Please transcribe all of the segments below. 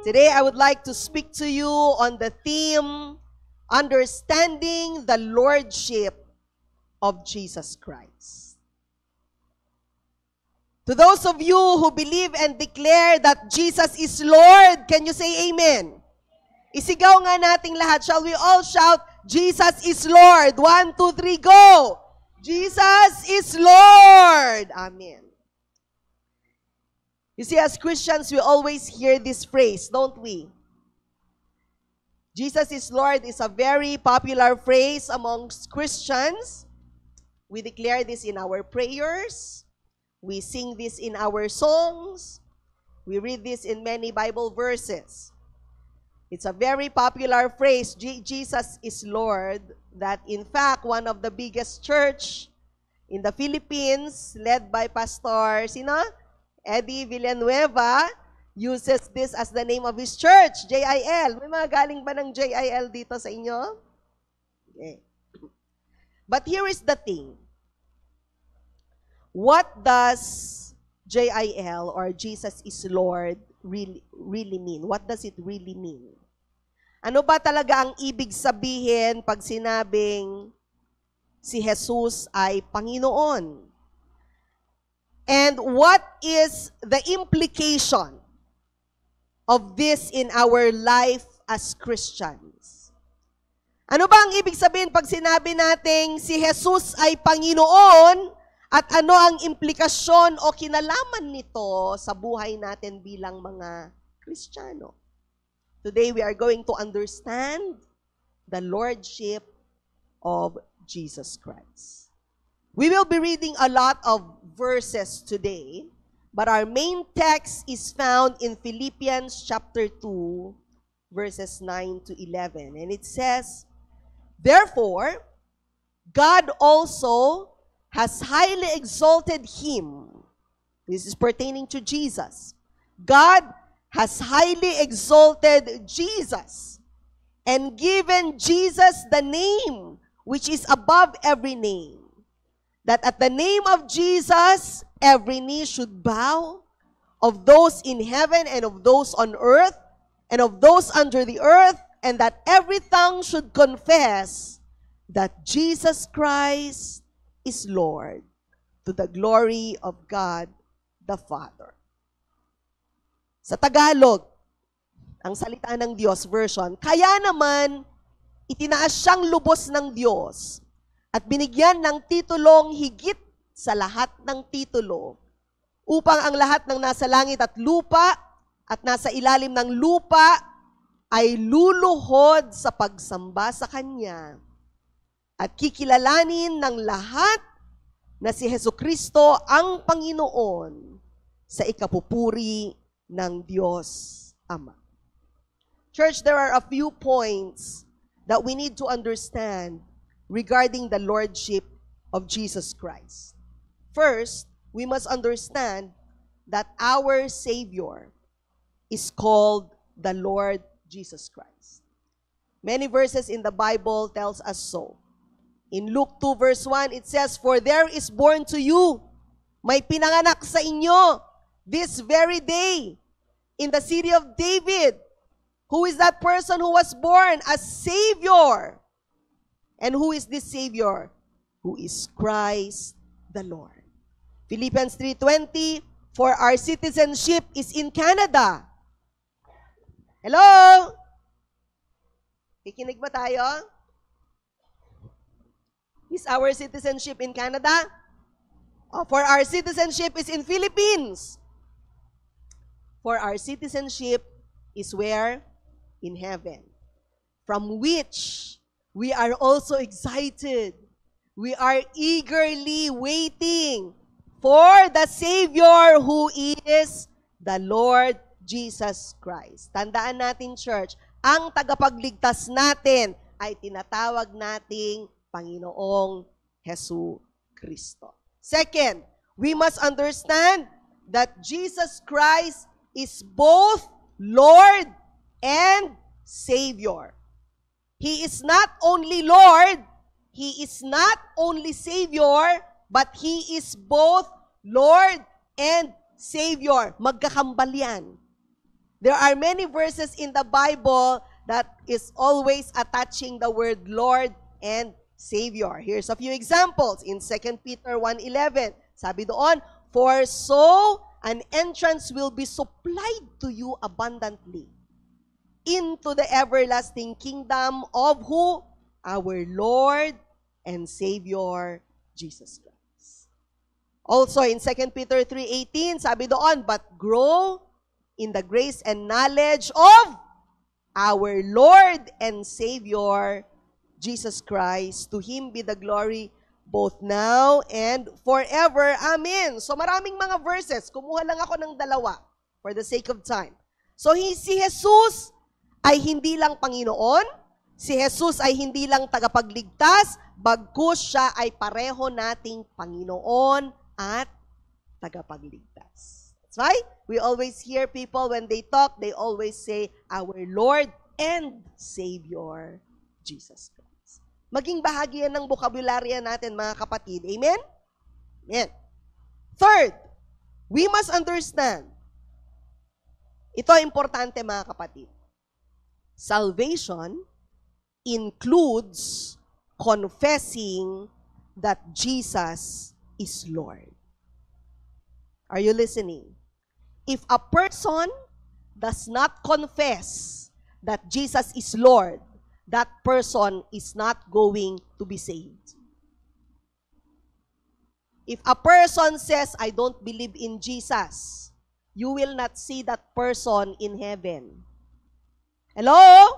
Today, I would like to speak to you on the theme, understanding the Lordship of Jesus Christ. To those of you who believe and declare that Jesus is Lord, can you say amen? Isigaw nga nating lahat. Shall we all shout, Jesus is Lord? 1, 2, 3, go! Jesus is Lord! Amen. You see, as Christians, we always hear this phrase, don't we? Jesus is Lord is a very popular phrase amongst Christians. We declare this in our prayers. We sing this in our songs. We read this in many Bible verses. It's a very popular phrase, Jesus is Lord, that in fact, one of the biggest church in the Philippines, led by Pastor, Eddie Villanueva, uses this as the name of his church, JIL. May mga galing ba ng JIL dito sa inyo? Okay. But here is the thing. What does JIL or Jesus is Lord really mean? What does it really mean? Ano ba talaga ang ibig sabihin pag sinabing si Jesus ay Panginoon? And what is the implication of this in our life as Christians? Ano ba ang ibig sabihin pag sinabi nating si Jesus ay Panginoon at ano ang implikasyon o kinalaman nito sa buhay natin bilang mga Kristiyano? Today we are going to understand the Lordship of Jesus Christ. We will be reading a lot of verses today, but our main text is found in Philippians chapter 2, verses 9 to 11. And it says, "Therefore, God also has highly exalted him." This is pertaining to Jesus. God has highly exalted Jesus and given Jesus the name which is above every name, that at the name of Jesus, every knee should bow, of those in heaven and of those on earth and of those under the earth, and that every tongue should confess that Jesus Christ is Lord, to the glory of God the Father. Sa Tagalog, ang salita ng Diyos version, kaya naman itinaas siyang lubos ng Diyos at binigyan ng titulong higit sa lahat ng titulo, upang ang lahat ng nasa langit at lupa at nasa ilalim ng lupa ay luluhod sa pagsamba sa Kanya at kikilalanin ng lahat na si Hesukristo ang Panginoon sa ikapupuri ng Diyos Ama. Church, there are a few points that we need to understand regarding the Lordship of Jesus Christ. First, we must understand that our Savior is called the Lord Jesus Christ. Many verses in the Bible tells us so. In Luke 2 verse 1, it says, "For there is born to you, may pinanganak sa inyo, this very day, in the city of David." Who is that person who was born? A Savior. And who is this Savior? Who is Christ the Lord. Philippians 3:20, "For our citizenship is in Canada." Hello? Kikinig ba tayo? Is our citizenship in Canada? For our citizenship is in Philippines. For our citizenship is where? In heaven. From which we are also excited. We are eagerly waiting for the Savior who is the Lord Jesus Christ. Tandaan natin, church, ang tagapagligtas natin ay tinatawag nating Panginoong Hesu Kristo. Second, we must understand that Jesus Christ is both Lord and Savior. He is not only Lord, He is not only Savior, but He is both Lord and Savior. Magkakambal yan. There are many verses in the Bible that is always attaching the word Lord and Savior. Here's a few examples. In 2 Peter 1:11, sabi doon, "For so an entrance will be supplied to you abundantly into the everlasting kingdom of who? Our Lord and Savior, Jesus Christ." Also, in 2 Peter 3:18, sabi doon, "But grow in the grace and knowledge of our Lord and Savior, Jesus Christ. To Him be the glory both now and forever. Amen." So maraming mga verses. Kumuha lang ako ng dalawa for the sake of time. So si Jesus ay hindi lang Panginoon, si Jesus ay hindi lang tagapagligtas, bagkus siya ay pareho nating Panginoon at tagapagligtas. That's right. We always hear people when they talk, they always say, "Our Lord and Savior, Jesus Christ." Maging bahagi yan ng bokabularya natin, mga kapatid. Amen? Amen. Third, we must understand, ito importante, mga kapatid. Salvation includes confessing that Jesus is Lord. Are you listening? If a person does not confess that Jesus is Lord, that person is not going to be saved. If a person says, "I don't believe in Jesus," you will not see that person in heaven. Hello?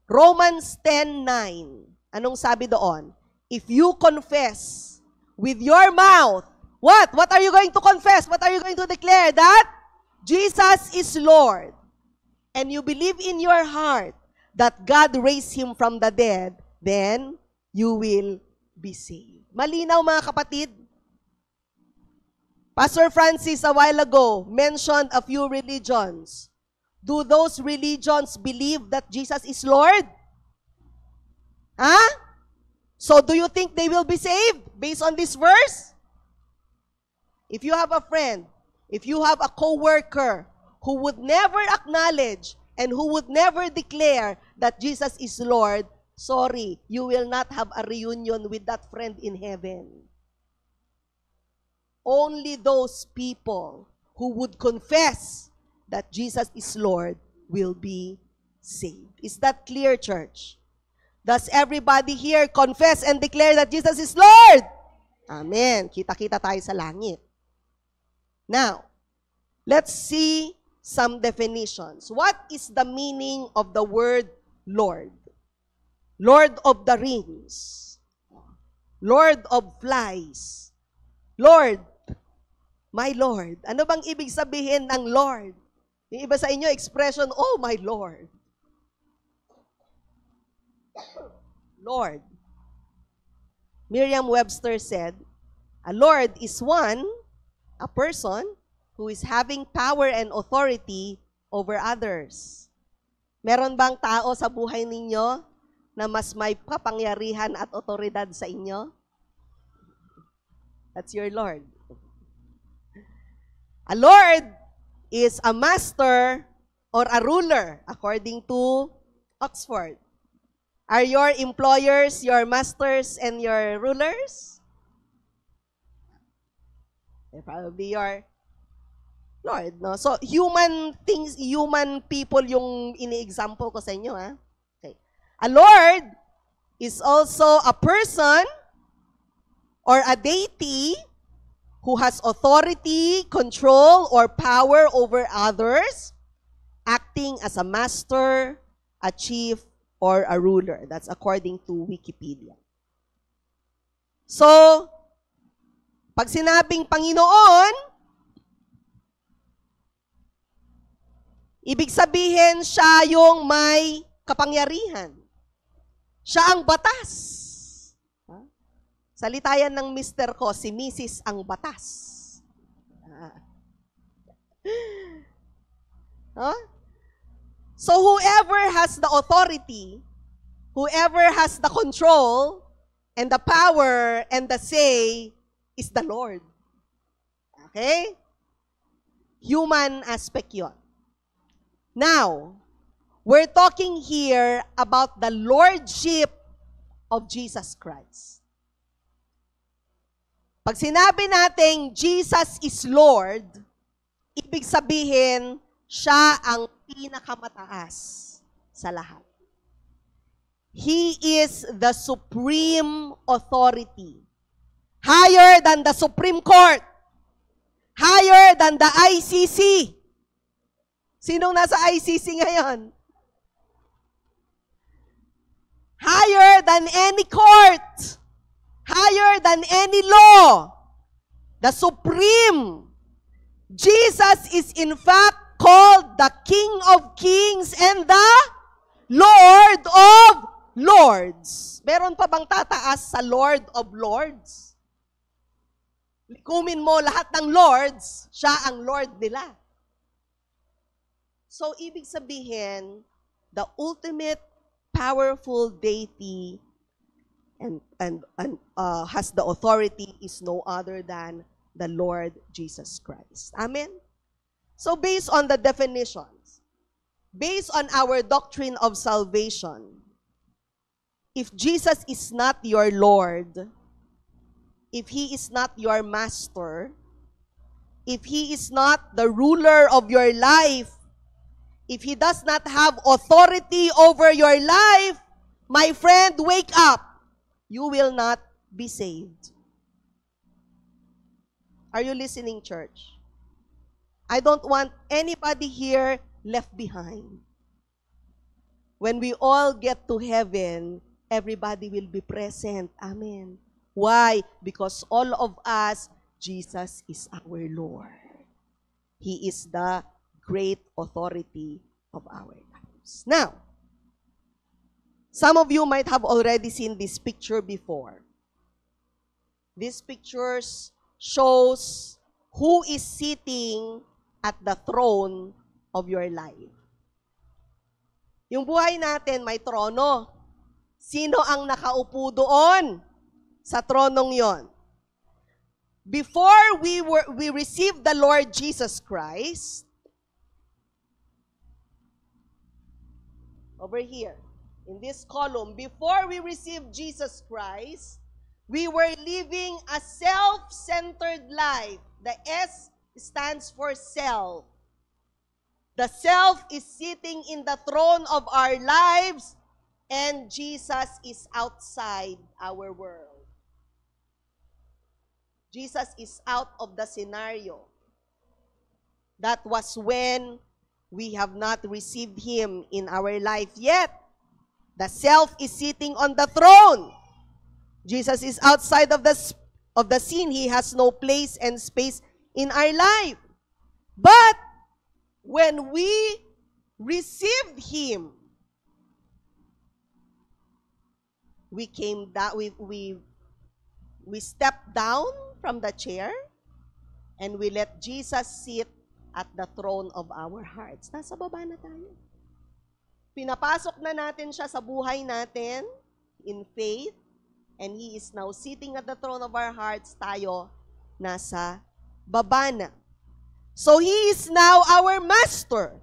Romans 10:9. Anong sabi doon? If you confess with your mouth, what? What are you going to confess? What are you going to declare? That Jesus is Lord. And you believe in your heart that God raised Him from the dead, then you will be saved. Malinaw, mga kapatid? Pastor Francis a while ago mentioned a few religions. Do those religions believe that Jesus is Lord? Huh? So do you think they will be saved based on this verse? If you have a friend, if you have a co-worker who would never acknowledge and who would never declare that Jesus is Lord, sorry, you will not have a reunion with that friend in heaven. Only those people who would confess that Jesus is Lord will be saved. Is that clear, church? Does everybody here confess and declare that Jesus is Lord? Amen. Kita-kita tayo sa langit. Now, let's see some definitions. What is the meaning of the word Lord? Lord of the Rings. Lord of Flies. Lord, my Lord. Ano bang ibig sabihin ng Lord? Yung iba sa inyo, expression, "Oh, my Lord." Lord. Merriam-Webster said, a Lord is a person who is having power and authority over others. Meron bang tao sa buhay ninyo na mas may kapangyarihan at otoridad sa inyo? That's your Lord. A Lord is a master or a ruler, according to Oxford. Are your employers your masters and your rulers? They're probably your Lord, no? So, human things, human people yung ini-example ko sa inyo, ha? Okay. A Lord is also a person or a deity who has authority, control, or power over others, acting as a master, a chief, or a ruler. That's according to Wikipedia. So, pag sinabing Panginoon, ibig sabihin siya yung may kapangyarihan. Siya ang batas. Salita yan ng mister ko, si Mrs. ang batas. Huh? So whoever has the authority, whoever has the control, and the power, and the say, is the Lord. Okay? Human aspect yon. Now, we're talking here about the lordship of Jesus Christ. Pag sinabi nating Jesus is Lord, ibig sabihin, siya ang pinakamataas sa lahat. He is the supreme authority. Higher than the Supreme Court. Higher than the ICC. Sinong nasa ICC ngayon? Higher than any court. Higher than any law. The supreme. Jesus is in fact called the King of Kings and the Lord of Lords. Meron pa bang tataas sa Lord of Lords? Likumin mo lahat ng Lords, siya ang Lord nila. So, ibig sabihin, the ultimate powerful deity and has the authority is no other than the Lord Jesus Christ. Amen? So, based on the definitions, based on our doctrine of salvation, if Jesus is not your Lord, if He is not your master, if He is not the ruler of your life, if He does not have authority over your life, my friend, wake up. You will not be saved. Are you listening, church? I don't want anybody here left behind. When we all get to heaven, everybody will be present. Amen. Why? Because all of us, Jesus is our Lord. He is the great authority of our lives. Now, some of you might have already seen this picture before. This picture shows who is sitting at the throne of your life. Yung buhay natin may trono. Sino ang nakaupo doon sa tronong yon? Before we received the Lord Jesus Christ, over here, in this column, before we received Jesus Christ, we were living a self-centered life. The S stands for self. The self is sitting in the throne of our lives, and Jesus is outside our world. Jesus is out of the scenario. That was when we have not received Him in our life yet. The self is sitting on the throne. Jesus is outside of the scene. He has no place and space in our life. But when we received Him, we came down. We stepped down from the chair, and we let Jesus sit at the throne of our hearts. Nasa baba na tayo. Pinapasok na natin siya sa buhay natin in faith, and He is now sitting at the throne of our hearts. Tayo nasa baba na. So He is now our master.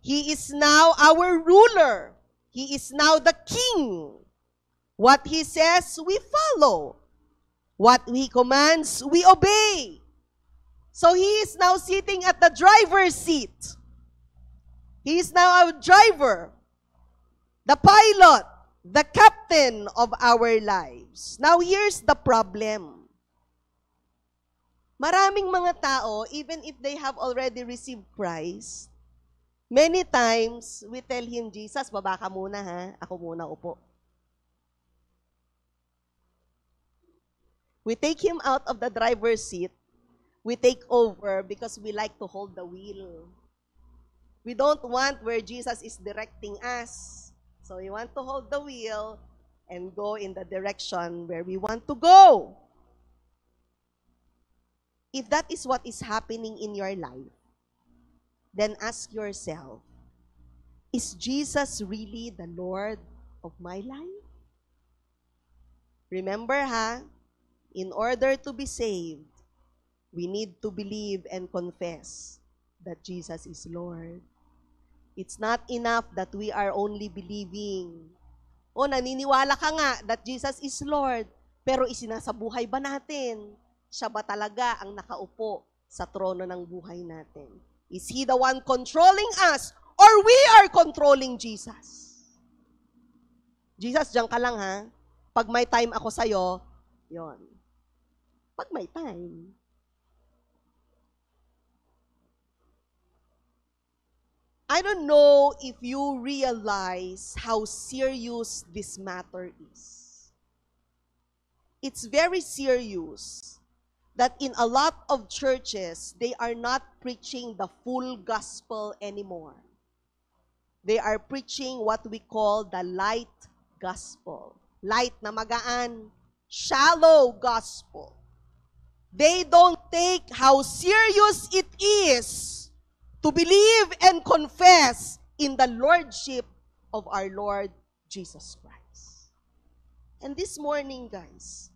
He is now our ruler. He is now the king. What He says, we follow. What He commands, we obey. So He is now sitting at the driver's seat. He is now our driver, the pilot, the captain of our lives. Now here's the problem. Maraming mga tao, even if they have already received Christ, many times we tell Him, Jesus, baba ka muna ha, ako muna upo. We take Him out of the driver's seat. We take over because we like to hold the wheel. We don't want where Jesus is directing us. So we want to hold the wheel and go in the direction where we want to go. If that is what is happening in your life, then ask yourself, is Jesus really the Lord of my life? Remember ha, in order to be saved, we need to believe and confess that Jesus is Lord. It's not enough that we are only believing. O, naniniwala ka nga that Jesus is Lord, pero isinasabuhay ba natin? Siya ba talaga ang nakaupo sa trono ng buhay natin? Is He the one controlling us or we are controlling Jesus? Jesus, diyan ka lang ha. Pag may time ako sa'yo, yon. Pag may time. I don't know if you realize how serious this matter is. It's very serious that in a lot of churches, they are not preaching the full gospel anymore. They are preaching what we call the light gospel. Light na magaan, shallow gospel. They don't take how serious it is to believe and confess in the Lordship of our Lord Jesus Christ. And this morning, guys,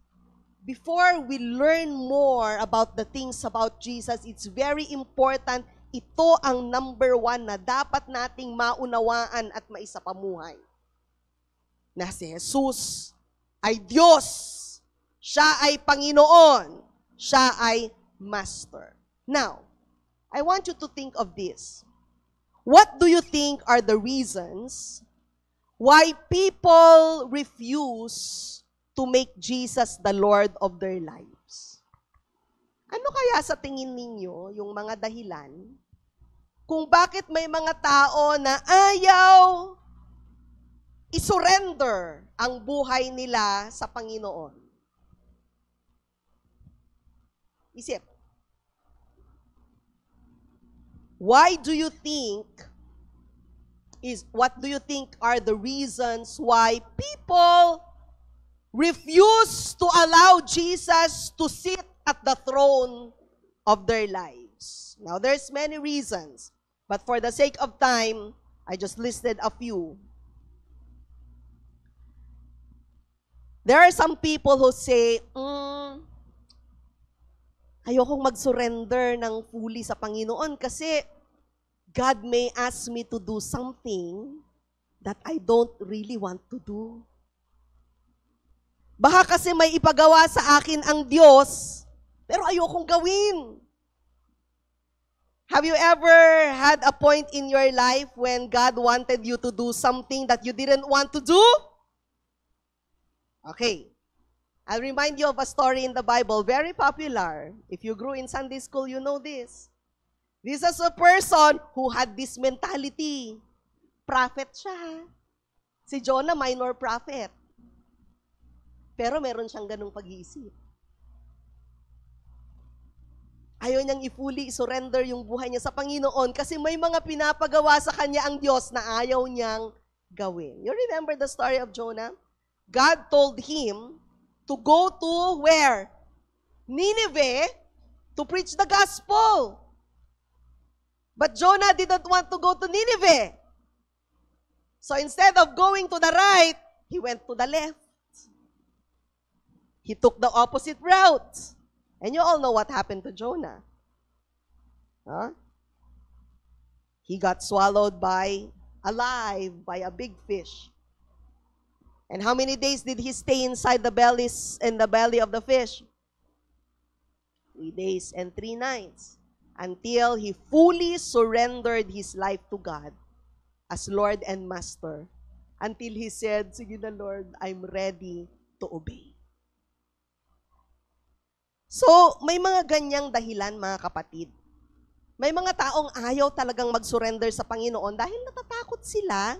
before we learn more about the things about Jesus, it's very important, ito ang number one na dapat nating maunawaan at maisapamuhay. Na si Jesus ay Diyos, siya ay Panginoon, siya ay Master. Now, I want you to think of this. What do you think are the reasons why people refuse to make Jesus the Lord of their lives? Ano kaya sa tingin ninyo yung mga dahilan kung bakit may mga tao na ayaw isurrender ang buhay nila sa Panginoon? Isip. What do you think are the reasons why people refuse to allow Jesus to sit at the throne of their lives? Now, there's many reasons, but for the sake of time, I just listed a few. There are some people who say, ayokong mag-surrender ng fully sa Panginoon kasi God may ask me to do something that I don't really want to do. Baka kasi may ipagawa sa akin ang Diyos, pero ayokong gawin. Have you ever had a point in your life when God wanted you to do something that you didn't want to do? Okay. I'll remind you of a story in the Bible, very popular. If you grew in Sunday school, you know this. This is a person who had this mentality. Prophet siya. Si Jonah, minor prophet. Pero meron siyang ganung pag-iisip. Ayaw niyang i-fully surrender yung buhay niya sa Panginoon kasi may mga pinapagawa sa kanya ang Diyos na ayaw niyang gawin. You remember the story of Jonah? God told him to go to where? Nineveh, to preach the gospel. But Jonah didn't want to go to Nineveh. So instead of going to the right, he went to the left. He took the opposite route. And you all know what happened to Jonah. Huh? He got swallowed alive by a big fish. And how many days did he stay inside in the belly of the fish? 3 days and 3 nights. Until he fully surrendered his life to God as Lord and Master. Until he said, sige na Lord, I'm ready to obey. So, may mga ganyang dahilan mga kapatid. May mga taong ayaw talagang mag-surrender sa Panginoon dahil natatakot sila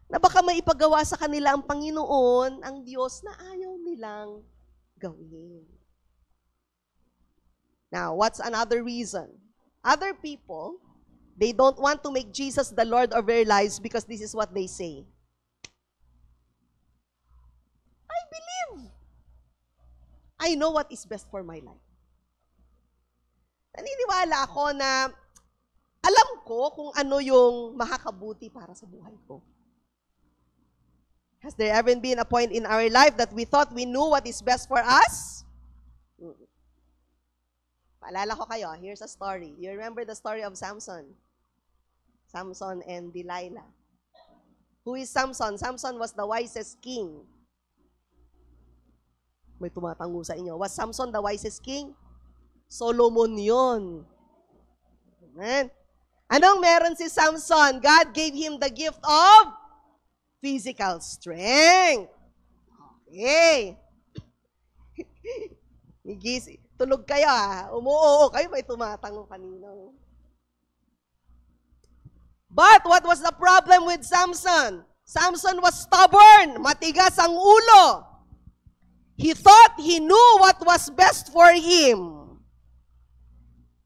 na baka may ipagawa sa kanila ang Panginoon, ang Diyos na ayaw nilang gawin. Now, what's another reason? Other people, they don't want to make Jesus the Lord of their lives because this is what they say. I believe. I know what is best for my life. Naniniwala ako na alam ko kung ano yung makakabuti para sa buhay ko. Has there ever been a point in our life that we thought we knew what is best for us? Paalala ko kayo, here's a story. You remember the story of Samson? Samson and Delilah. Who is Samson? Samson was the wisest king. May tumatango sa inyo. Was Samson the wisest king? Solomon yun. Amen. Anong meron si Samson? God gave him the gift of physical strength. Okay. Tulog kayo umuoo kayo, may tumatango kanina. But what was the problem with Samson? Samson was stubborn, matigas ang ulo. He thought he knew what was best for him.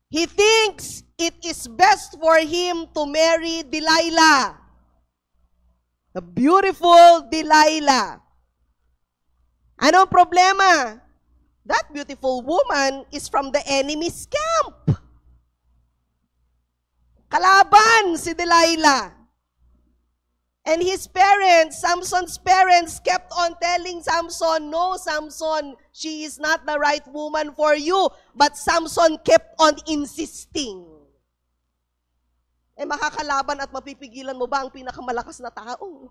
He thinks it is best for him to marry Delilah. The beautiful Delilah. Anong problema? That beautiful woman is from the enemy's camp. Kalaban si Delilah. And his parents, Samson's parents, kept on telling Samson, no, Samson, she is not the right woman for you. But Samson kept on insisting. Makakalaban at mapipigilan mo ba ang pinakamalakas na tao?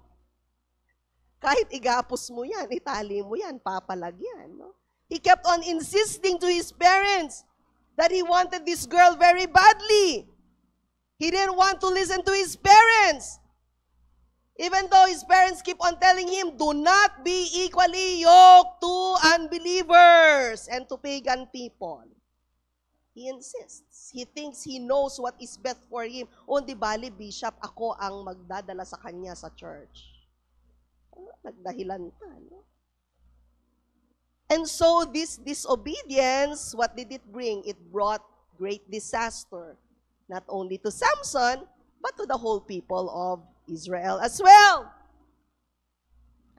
Kahit igapos mo yan, itali mo yan, papalagyan. No? He kept on insisting to his parents that he wanted this girl very badly. He didn't want to listen to his parents. Even though his parents keep on telling him, do not be equally yoked to unbelievers and to pagan people. He insists. He thinks he knows what is best for him. O, di bali, bishop, ako ang magdadala sa kanya sa church. Nagdahilan pa, no? And so, this disobedience, what did it bring? It brought great disaster. Not only to Samson, but to the whole people of Israel as well.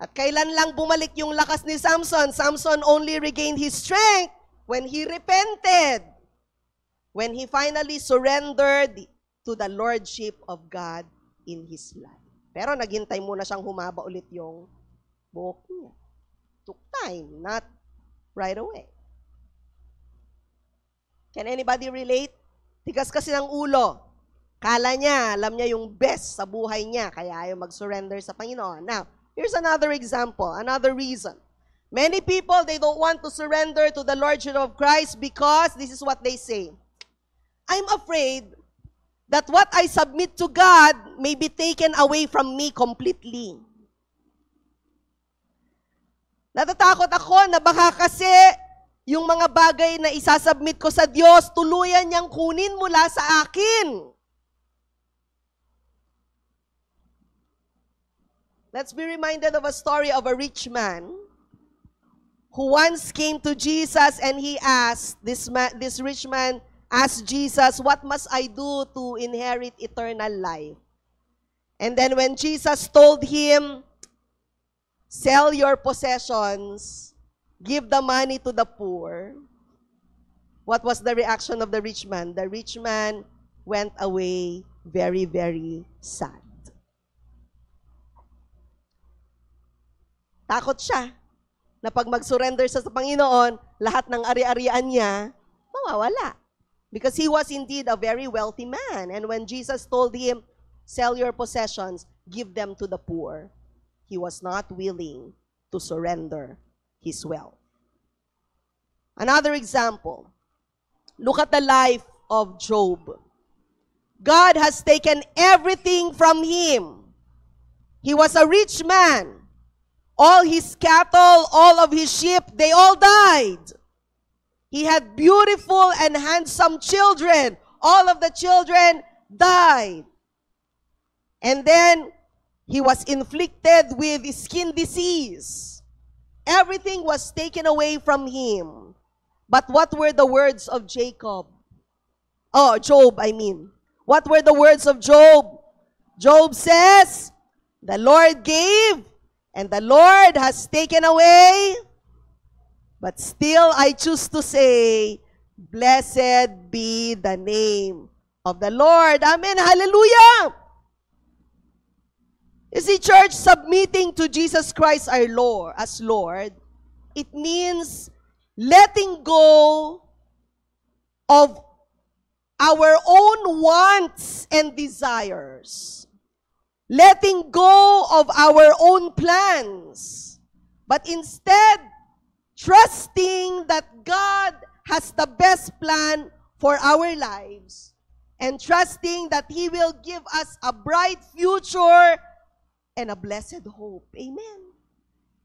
At kailan lang bumalik yung lakas ni Samson? Samson only regained his strength when he repented. When he finally surrendered to the lordship of God in his life. Pero naghintay muna siyang humaba ulit yung buhok niya. Took time, not right away. Can anybody relate? Tigas kasi ng ulo. Kala niya, alam niya yung best sa buhay niya, kaya ayaw mag-surrender sa Panginoon. Now, here's another example, another reason. Many people, they don't want to surrender to the Lordship of Christ because this is what they say. I'm afraid that what I submit to God may be taken away from me completely. Natatakot ako na baka kasi yung mga bagay na isasubmit ko sa Diyos, tuluyan niyang kunin mula sa akin. Let's be reminded of a story of a rich man who once came to Jesus and he asked, this rich man asked Jesus, what must I do to inherit eternal life? And then when Jesus told him, sell your possessions, give the money to the poor, what was the reaction of the rich man? The rich man went away very, very sad. Takot siya na pag mag-surrender siya sa Panginoon, lahat ng ari-arian niya, mawawala. Because he was indeed a very wealthy man. And when Jesus told him, sell your possessions, give them to the poor, he was not willing to surrender his wealth. Another example, look at the life of Job. God has taken everything from him. He was a rich man. All his cattle, all of his sheep, they all died. He had beautiful and handsome children. All of the children died. And then, he was inflicted with skin disease. Everything was taken away from him. But what were the words of Job, I mean. What were the words of Job? Job says, the Lord gave, and the Lord has taken away, but still I choose to say, blessed be the name of the Lord. Amen. Hallelujah. You see, church, submitting to Jesus Christ our Lord, as Lord, it means letting go of our own wants and desires, letting go of our own plans, but instead trusting that God has the best plan for our lives, and trusting that He will give us a bright future and a blessed hope. Amen.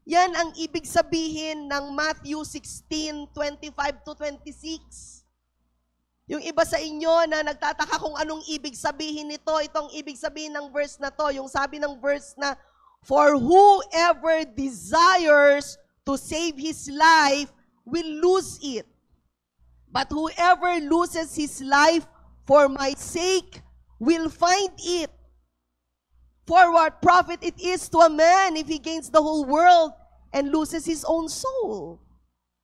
Yan ang ibig sabihin ng Matthew 16:25 to 26. Yung iba sa inyo na nagtataka kung anong ibig sabihin nito, itong ibig sabihin ng verse na to, yung sabi ng verse na, "For whoever desires to save his life will lose it. But whoever loses his life for my sake will find it. For what profit it is to a man if he gains the whole world and loses his own soul?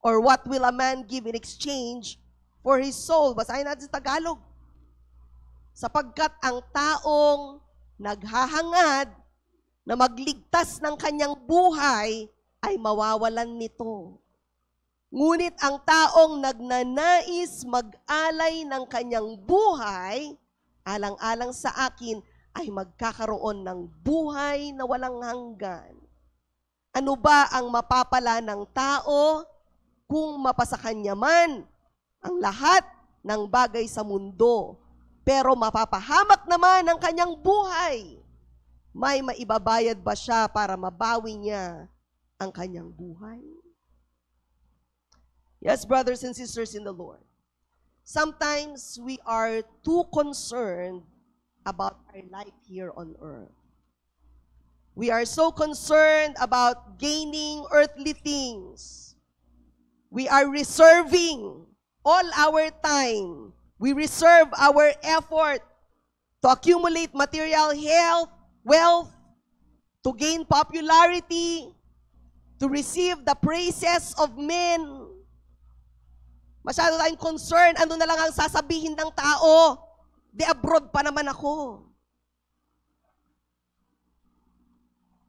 Or what will a man give in exchange for his soul?" Basahin natin sa Tagalog. "Sapagkat ang taong naghahangad na magligtas ng kanyang buhay ay mawawalan nito. Ngunit ang taong nagnanais mag-alay ng kanyang buhay, alang-alang sa akin, ay magkakaroon ng buhay na walang hanggan. Ano ba ang mapapala ng tao kung mapasa kanya man ang lahat ng bagay sa mundo, pero mapapahamak naman ang kanyang buhay? May maibabayad ba siya para mabawi niya ang kanyang buhay?" Yes, brothers and sisters in the Lord, sometimes we are too concerned about our life here on earth. We are so concerned about gaining earthly things. We are reserving all our time. We reserve our effort to accumulate material health, wealth, to gain popularity, to receive the praises of men. Masyado tayong concerned, ano na lang ang sasabihin ng tao? Di abroad pa naman ako.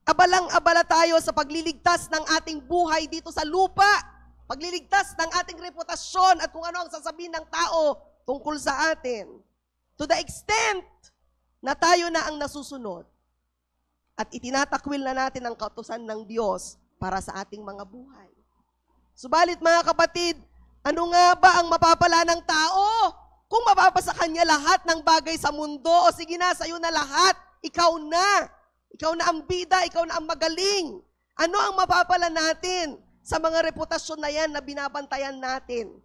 Abalang-abala tayo sa pagliligtas ng ating buhay dito sa lupa, pagliligtas ng ating reputasyon at kung ano ang sasabihin ng tao tungkol sa atin. To the extent na tayo na ang nasusunod at itinatakwil na natin ang kautusan ng Diyos para sa ating mga buhay. Subalit mga kapatid, ano nga ba ang mapapala ng tao? Kung mapapasa kanya lahat ng bagay sa mundo, o sige na, sa'yo na lahat, ikaw na. Ikaw na ang bida, ikaw na ang magaling. Ano ang mapapala natin sa mga reputasyon na yan na binabantayan natin?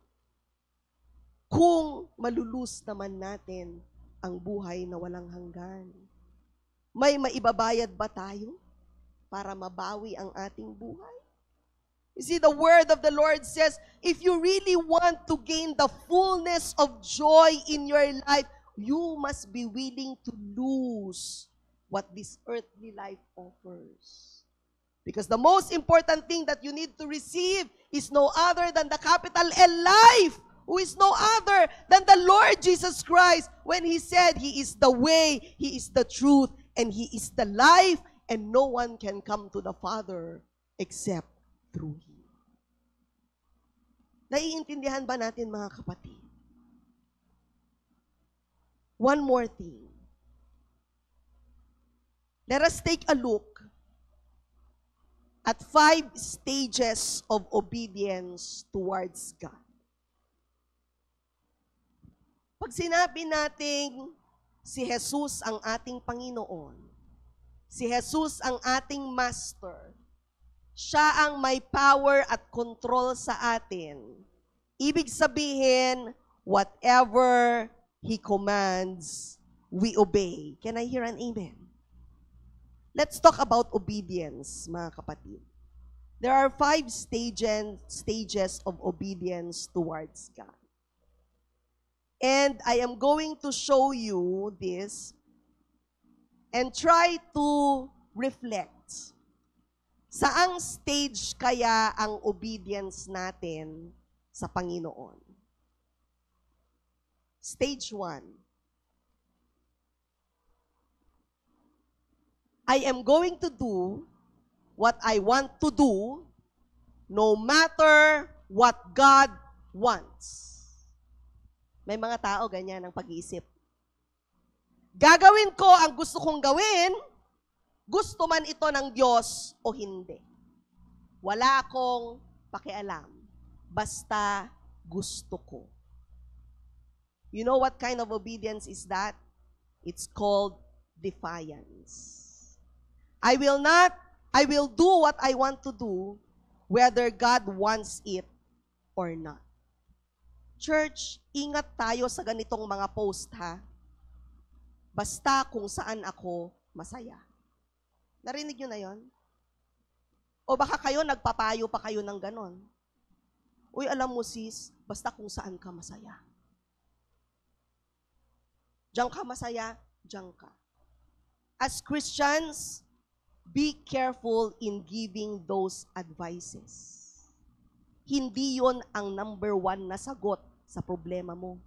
Kung malulus naman natin ang buhay na walang hanggan. May maibabayad ba tayo para mabawi ang ating buhay? You see, the word of the Lord says, if you really want to gain the fullness of joy in your life, you must be willing to lose what this earthly life offers. Because the most important thing that you need to receive is no other than the capital L life, who is no other than the Lord Jesus Christ, when He said He is the way, He is the truth, and He is the life, and no one can come to the Father except through Him. Naiintindihan ba natin, mga kapatid? One more thing. Let us take a look at 5 stages of obedience towards God. Pag sinabi nating si Jesus ang ating Panginoon, si Jesus ang ating Master, siya ang may power at control sa atin. Ibig sabihin, whatever He commands, we obey. Can I hear an amen? Let's talk about obedience, mga kapatid. There are 5 stages of obedience towards God. And I am going to show you this and try to reflect. Saang stage kaya ang obedience natin sa Panginoon? Stage 1. I am going to do what I want to do, no matter what God wants. May mga tao ganyan ang pag-iisip. Gagawin ko ang gusto kong gawin, gusto man ito ng Diyos o hindi. Wala akong pakialam. Basta gusto ko. You know what kind of obedience is that? It's called defiance. I will do what I want to do, whether God wants it or not. Church, ingat tayo sa ganitong mga post, ha? Basta kung saan ako masaya. Narinig nyo na yon? O baka kayo, nagpapayo pa kayo ng ganon. Uy, alam mo sis, basta kung saan ka masaya. Diyan ka masaya, diyan ka. As Christians, be careful in giving those advices. Hindi yon ang number 1 na sagot sa problema mo.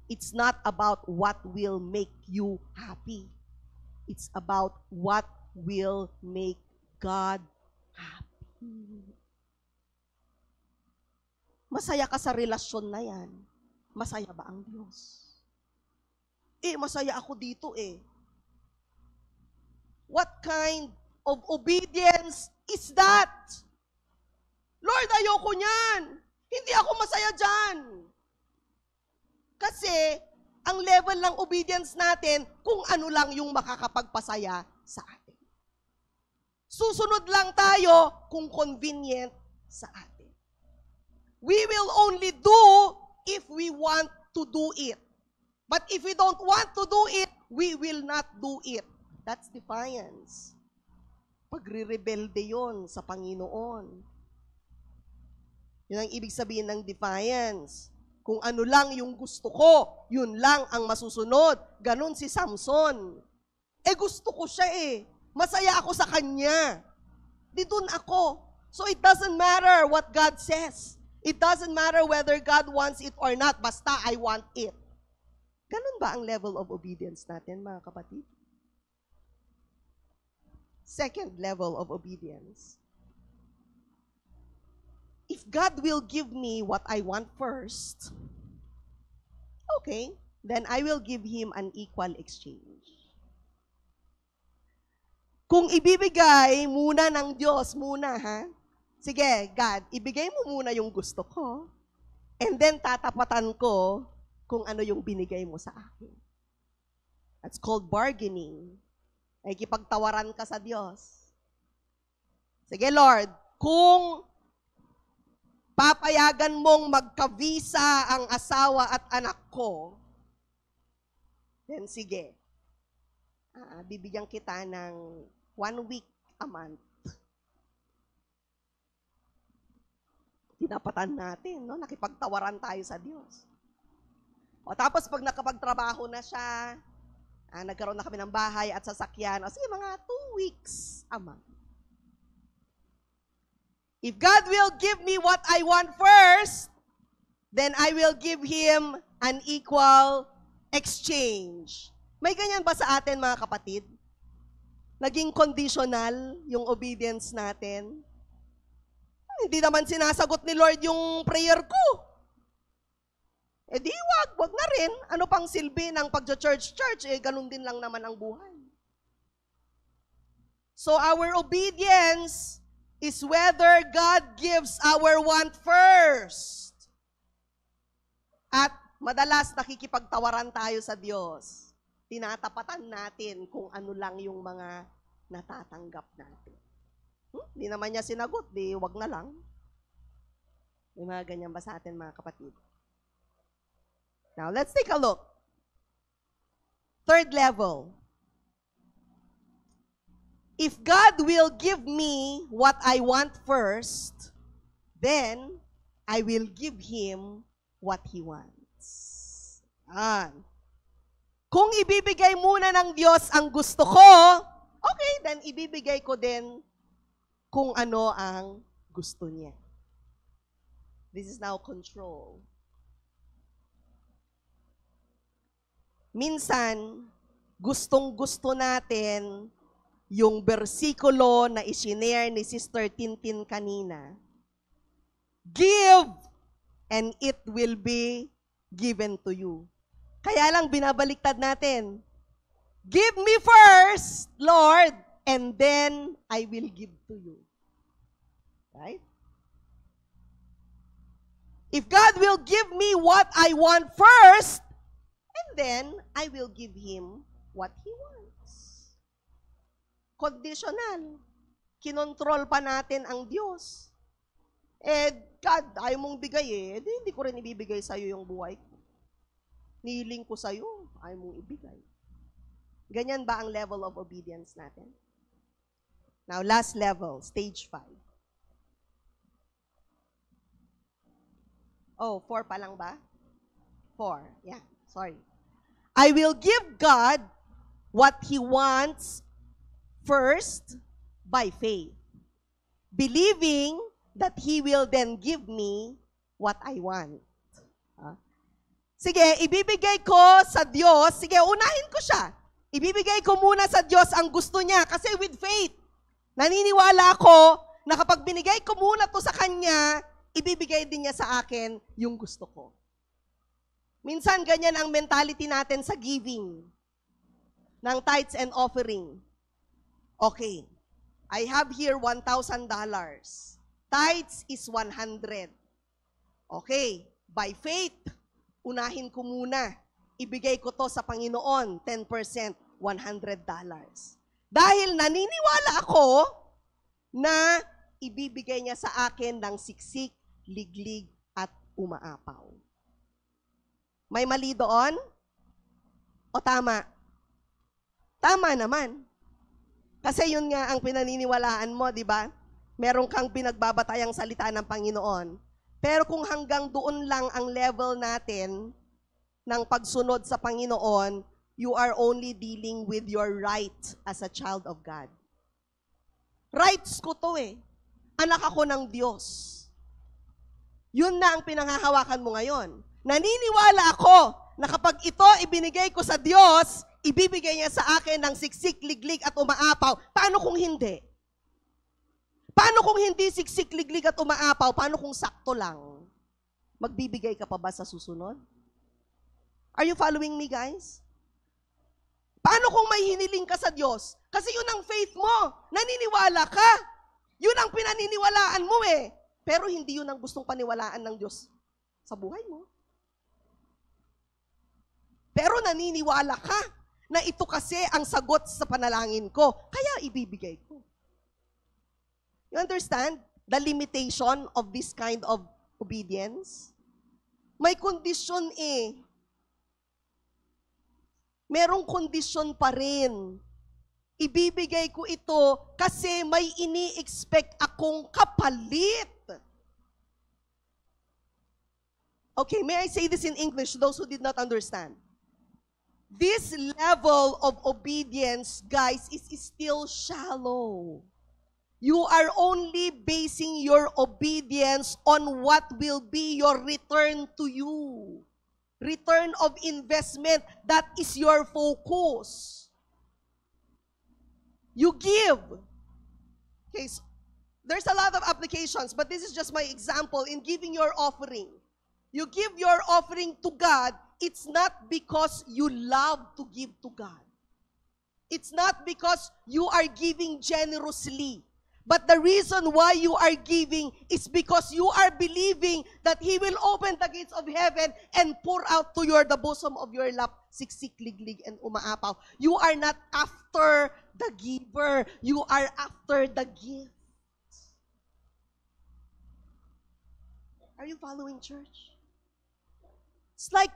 It's not about what will make you happy. It's about what will make God happy. Masaya ka sa relasyon na yan. Masaya ba ang Diyos? Masaya ako dito eh. What kind of obedience is that? Lord, ayoko niyan. Hindi ako masaya dyan. Kasi, ang level ng obedience natin, kung ano lang yung makakapagpasaya sa atin. Susunod lang tayo kung convenient sa atin. We will only do if we want to do it. But if we don't want to do it, we will not do it. That's defiance. Pagre-rebelde yon sa Panginoon. Yun ang ibig sabihin ng defiance. Kung ano lang yung gusto ko, yun lang ang masusunod. Ganon si Samson. Gusto ko siya eh. Masaya ako sa kanya. Di dun ako. So it doesn't matter what God says. It doesn't matter whether God wants it or not. Basta I want it. Ganon ba ang level of obedience natin, mga kapatid? Second level of obedience. If God will give me what I want first, okay, then I will give Him an equal exchange. Kung ibibigay muna ng Diyos muna, ha? Sige, God, ibigay mo muna yung gusto ko, and then tatapatan ko kung ano yung binigay mo sa akin. That's called bargaining. Nakikipagtawaran ka sa Diyos. Sige, Lord, kung papayagan mong magka-visa ang asawa at anak ko, then sige, bibigyan kita ng 1 week a month. Tinapatan natin, no? Nakipagtawaran tayo sa Diyos. O tapos pag nakapagtrabaho na siya, nagkaroon na kami ng bahay at sasakyan, sige, mga 2 weeks a month. If God will give me what I want first, then I will give Him an equal exchange. May ganyan ba sa atin, mga kapatid? Naging conditional yung obedience natin? Hindi naman sinasagot ni Lord yung prayer ko. Di wag na rin. Ano pang silbi ng pag-church? Ganun din lang naman ang buhay. So our obedience is whether God gives our want first. At madalas nakikipagtawaran tayo sa Diyos. Tinatapatan natin kung ano lang yung mga natatanggap natin. Di naman niya sinagot, di wag na lang. May mga ganyan ba sa atin, mga kapatid? Now, let's take a look. Third level. If God will give me what I want first, then I will give Him what He wants. Kung ibibigay muna ng Diyos ang gusto ko, okay, then ibibigay ko din kung ano ang gusto niya. This is now control. Minsan, gustong-gusto natin yung bersikulo na isinare ni Sister Tintin kanina. Give, and it will be given to you. Kaya lang binabaliktad natin. Give me first, Lord, and then I will give to you. Right? If God will give me what I want first, and then I will give Him what He wants. Conditional. Kinontrol pa natin ang Diyos. God, ayaw mong bigay hindi ko rin ibibigay sa'yo yung buhay ko. Nihiling ko sa'yo, ayaw mong ibigay. Ganyan ba ang level of obedience natin? Now, last level, stage 5. Oh, 4 pa lang ba? 4. Yeah, sorry. I will give God what He wants first by faith, believing that He will then give me what I want. Sige, ibibigay ko sa Diyos. Sige, unahin ko siya. Ibibigay ko muna sa Diyos ang gusto niya kasi with faith, naniniwala ako na kapag binigay ko muna to sa Kanya, ibibigay din niya sa akin yung gusto ko. Minsan, ganyan ang mentality natin sa giving ng tithes and offering. Okay, I have here $1,000. Tithes is 100. Okay, by faith, unahin ko muna. Ibigay ko to sa Panginoon, 10%, $100. Dahil naniniwala ako na ibibigay niya sa akin ng siksik, liglig, at umaapaw. May mali doon? O tama? Tama naman. Kasi yun nga ang pinaniniwalaan mo, di ba? Meron kang pinagbabatayang salita ng Panginoon. Pero kung hanggang doon lang ang level natin ng pagsunod sa Panginoon, you are only dealing with your right as a child of God. Rights ko to Anak ako ng Diyos. Yun na ang pinanghahawakan mo ngayon. Naniniwala ako na kapag ito ibinigay ko sa Diyos, ibibigay niya sa akin ng siksik, liglig at umaapaw. Paano kung hindi? Paano kung hindi siksik, liglig at umaapaw? Paano kung sakto lang? Magbibigay ka pa ba sa susunod? Are you following me, guys? Paano kung may hiniling ka sa Diyos? Kasi yun ang faith mo. Naniniwala ka. Yun ang pinaniniwalaan mo Pero hindi yun ang gustong paniwalaan ng Diyos sa buhay mo. Pero naniniwala ka na ito kasi ang sagot sa panalangin ko. Kaya ibibigay ko. You understand the limitation of this kind of obedience? May kondisyon Merong kondisyon pa rin. Ibibigay ko ito kasi may ini-expect akong kapalit. Okay, may I say this in English to those who did not understand? This level of obedience, guys, is still shallow. You are only basing your obedience on what will be your return to you. Return of investment, that is your focus. You give. Okay, so there's a lot of applications, but this is just my example in giving your offering. You give your offering to God, it's not because you love to give to God. It's not because you are giving generously. But the reason why you are giving is because you are believing that He will open the gates of heaven and pour out to the bosom of your lap, siksik, liglig, and umaapaw. You are not after the giver. You are after the gift. Are you following, church? It's like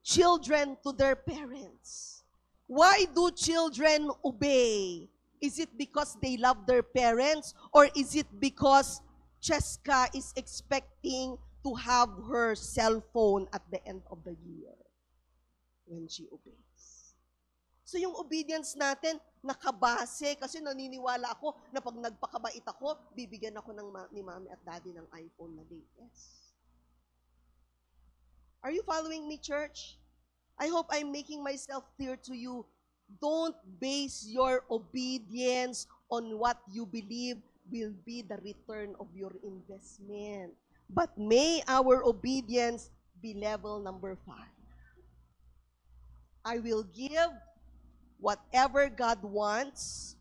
children to their parents. Why do children obey? Is it because they love their parents, or is it because Cheska is expecting to have her cell phone at the end of the year when she obeys? So yung obedience natin, nakabase, kasi naniniwala ako na pag nagpakabait ako, bibigyan ako ni mami at daddy ng iPhone na latest. Are you following me, church? I hope I'm making myself clear to you. Don't base your obedience on what you believe will be the return of your investment. But may our obedience be level number 5. I will give whatever God wants,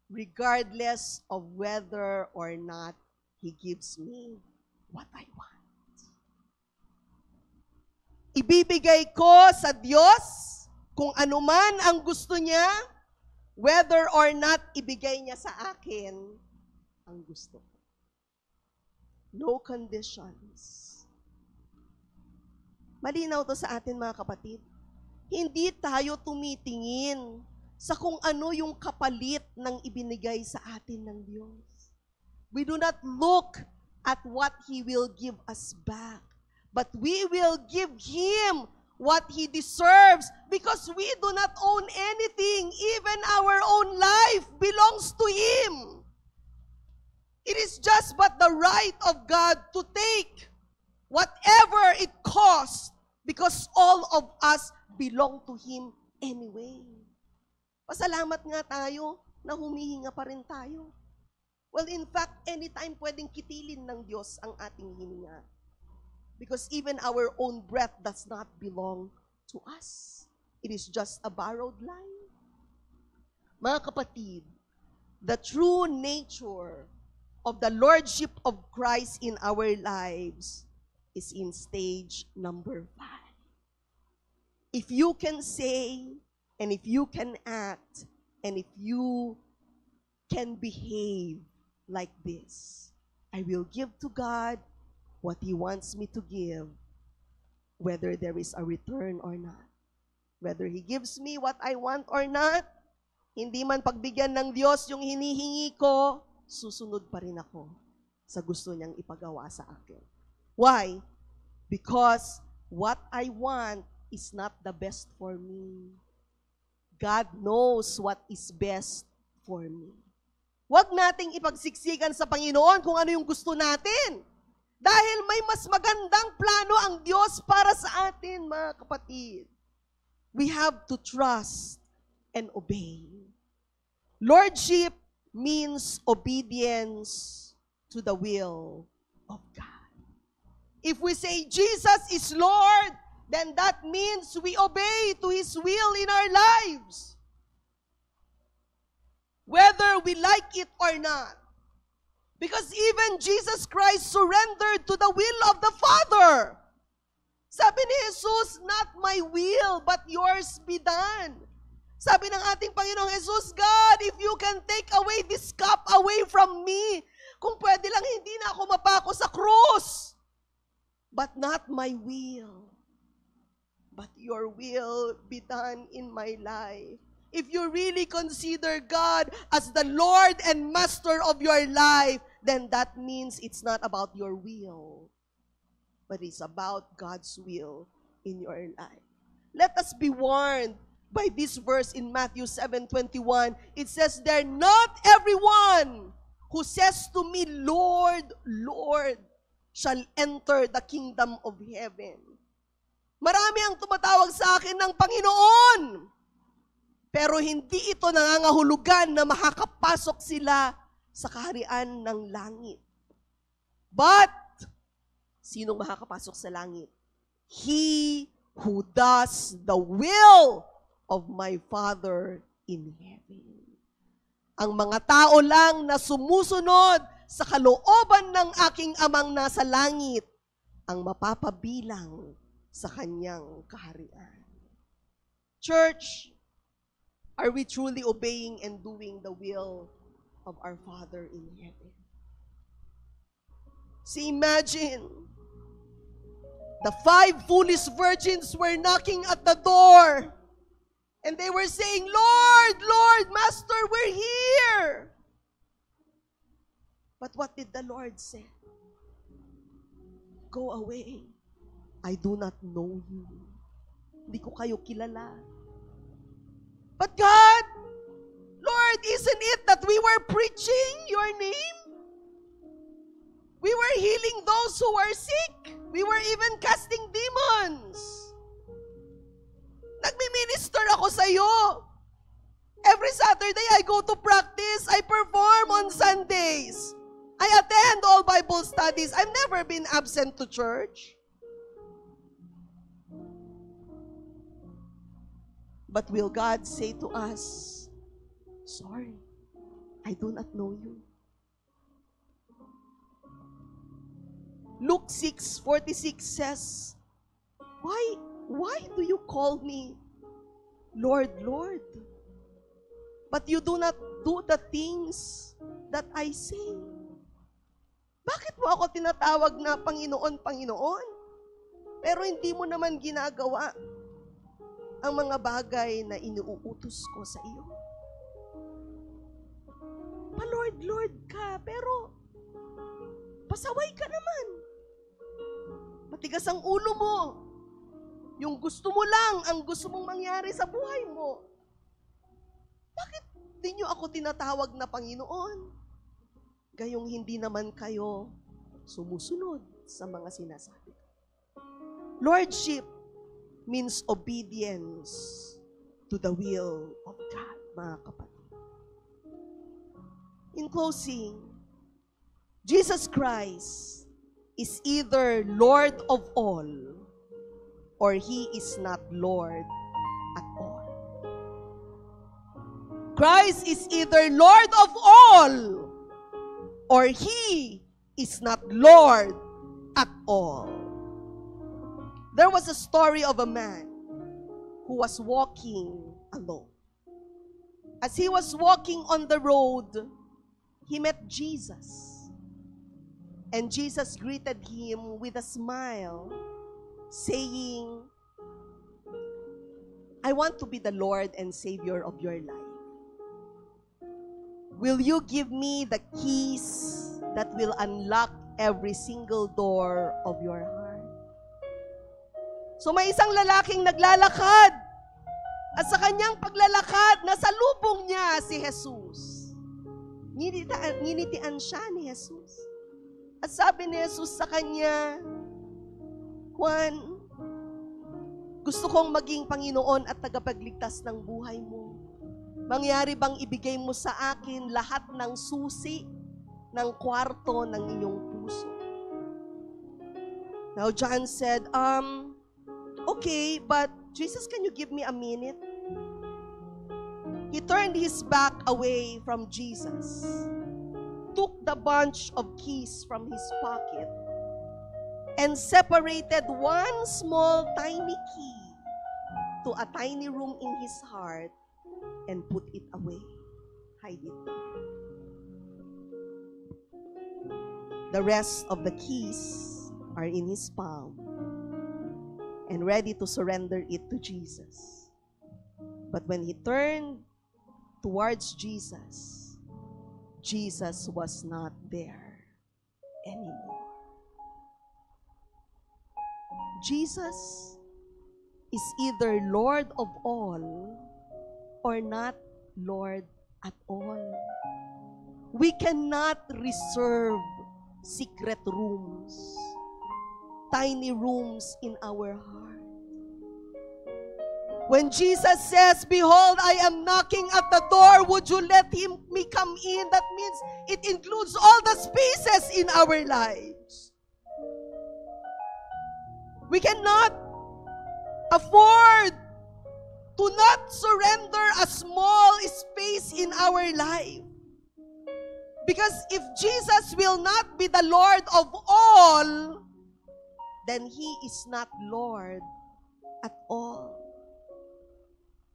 regardless of whether or not He gives me what I want. Ibibigay ko sa Diyos kung anuman ang gusto niya, whether or not ibigay niya sa akin ang gusto ko. No conditions. Malinaw to sa atin, mga kapatid. Hindi tayo tumitingin sa kung ano yung kapalit ng ibinigay sa atin ng Diyos. We do not look at what He will give us back, but we will give Him what He deserves because we do not own anything. Even our own life belongs to Him. It is just but the right of God to take whatever it costs because all of us belong to Him anyway. Pasalamat nga tayo na humihinga pa rin tayo. Well, in fact, anytime pwedeng kitilin ng Diyos ang ating hininga. Because even our own breath does not belong to us. It is just a borrowed line. Mga kapatid, the true nature of the Lordship of Christ in our lives is in stage number 5. If you can say, and if you can act, and if you can behave like this, I will give to God what He wants me to give, whether there is a return or not. Whether He gives me what I want or not, hindi man pagbigyan ng Diyos yung hinihingi ko, susunod pa rin ako sa gusto niyang ipagawa sa akin. Why? Because what I want is not the best for me. God knows what is best for me. Huwag nating ipagsiksikan sa Panginoon kung ano yung gusto natin. Dahil may mas magandang plano ang Diyos para sa atin, mga kapatid. We have to trust and obey. Lordship means obedience to the will of God. If we say Jesus is Lord, then that means we obey to His will in our lives. Whether we like it or not. Because even Jesus Christ surrendered to the will of the Father. Sabi ni Jesus, not my will, but yours be done. Sabi ng ating Panginoong Jesus, God, if you can take away this cup away from me, kung pwede lang hindi na ako mapako sa krus. But not my will, but your will be done in my life. If you really consider God as the Lord and Master of your life, then that means it's not about your will, but it's about God's will in your life. Let us be warned by this verse in Matthew 7:21. It says there, not everyone who says to me, Lord, Lord, shall enter the kingdom of heaven. Marami ang tumatawag sa akin ng Panginoon. Pero hindi ito nangangahulugan na makakapasok sila sa kaharian ng langit. But, sinong makakapasok sa langit? He who does the will of my Father in heaven. Ang mga tao lang na sumusunod sa kalooban ng aking amang nasa langit ang mapapabilang sa kanyang kaharian. Church, are we truly obeying and doing the will of our Father in heaven? See, imagine, the 5 foolish virgins were knocking at the door, and they were saying, Lord, Lord, Master, we're here. But what did the Lord say? Go away. I do not know you. Hindi ko kayo kilala. But God, Lord, isn't it that we were preaching your name? We were healing those who were sick. We were even casting demons. Nagmi-minister ako sa iyo. Every Saturday, I go to practice. I perform on Sundays. I attend all Bible studies. I've never been absent to church. But will God say to us, sorry, I do not know you? Luke 6:46 says, Why do you call me Lord, Lord? But you do not do the things that I say. Bakit mo ako tinatawag na Panginoon, Panginoon? Pero hindi mo naman ginagawa ang mga bagay na iniuutos ko sa iyo. Pa-Lord, Lord ka, pero pasaway ka naman. Matigas ang ulo mo. Yung gusto mo lang, ang gusto mong mangyari sa buhay mo. Bakit di nyo ako tinatawag na Panginoon? Gayong hindi naman kayo sumusunod sa mga sinasabi. Lordship means obedience to the will of God, mga kapatid. In closing, Jesus Christ is either Lord of all or He is not Lord at all. Christ is either Lord of all or He is not Lord at all. There was a story of a man who was walking alone. As he was walking on the road, he met Jesus. And Jesus greeted him with a smile, saying, I want to be the Lord and Savior of your life. Will you give me the keys that will unlock every single door of your heart? So may isang lalaking naglalakad at sa kanyang paglalakad, nasa lubong niya si Jesus. Nginitian siya ni Jesus. At sabi ni Jesus sa kanya, Juan, gusto kong maging Panginoon at tagapagligtas ng buhay mo. Mangyari bang ibigay mo sa akin lahat ng susi ng kwarto ng inyong puso? Now John said, okay, but Jesus, can you give me a minute? He turned his back away from Jesus, took the bunch of keys from his pocket, and separated one small tiny key to a tiny room in his heart and put it away. Hide it. The rest of the keys are in his palm and ready to surrender it to Jesus. But when he turned towards Jesus, Jesus was not there anymore. Jesus is either Lord of all or not Lord at all. We cannot reserve secret rooms, tiny rooms in our heart. When Jesus says, behold, I am knocking at the door, would you let me come in? That means it includes all the spaces in our lives. We cannot afford to not surrender a small space in our life. Because if Jesus will not be the Lord of all, then He is not Lord at all.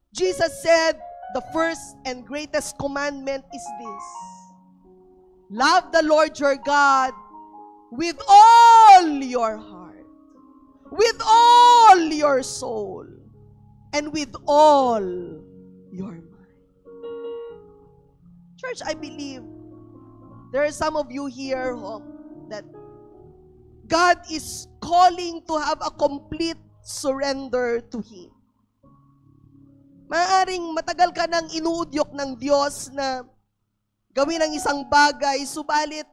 Jesus said, the first and greatest commandment is this: love the Lord your God with all your heart, with all your soul, and with all your mind. Church, I believe there are some of you here that God is calling to have a complete surrender to Him. Maaaring matagal ka nang inuudyok ng Diyos na gawin ang isang bagay, subalit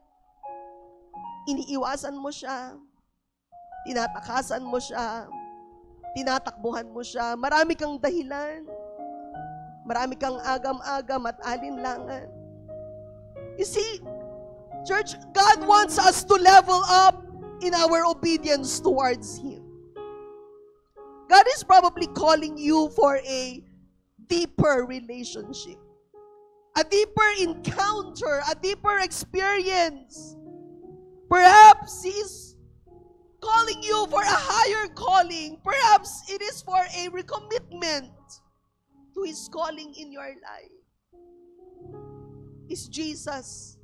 iniiwasan mo siya, tinatakasan mo siya, tinatakbuhan mo siya, marami kang dahilan, marami kang agam-agam at alinlangan. You see, church, God wants us to level up in our obedience towards Him. God is probably calling you for a deeper relationship, a deeper encounter, a deeper experience. Perhaps He is calling you for a higher calling. Perhaps it is for a recommitment to His calling in your life. Is Jesus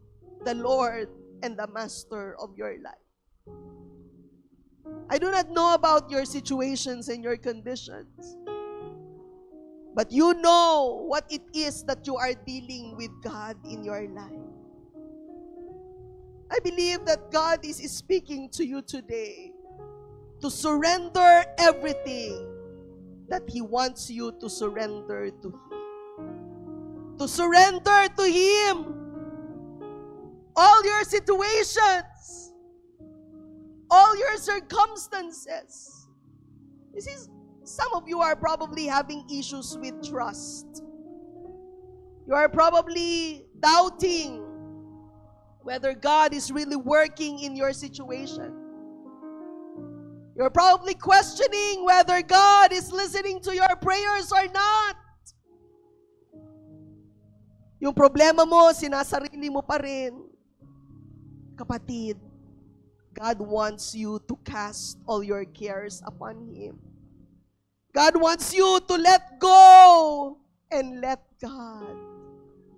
the Lord and the Master of your life? I do not know about your situations and your conditions, but you know what it is that you are dealing with God in your life. I believe that God is speaking to you today to surrender everything that He wants you to surrender to Him. To surrender to Him all your situations, all your circumstances. You see, some of you are probably having issues with trust. You are probably doubting whether God is really working in your situation. You're probably questioning whether God is listening to your prayers or not. Yung problema mo, sinasarili mo pa rin. Kapatid, God wants you to cast all your cares upon Him. God wants you to let go and let God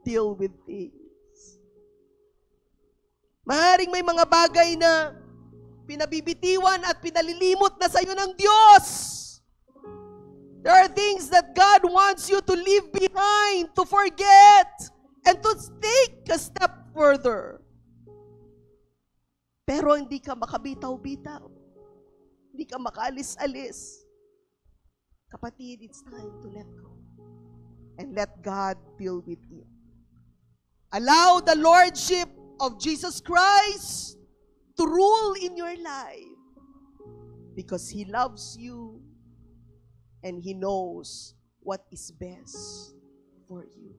deal with things. Maaaring may mga bagay na pinabibitiwan at pinalilimot na sa iyo ng Diyos. There are things that God wants you to leave behind, to forget, and to take a step further. Pero hindi ka makabitaw-bitaw. Hindi ka makaalis-alis. Kapatid, it's time to let go. And let God deal with you. Allow the Lordship of Jesus Christ to rule in your life. Because He loves you and He knows what is best for you.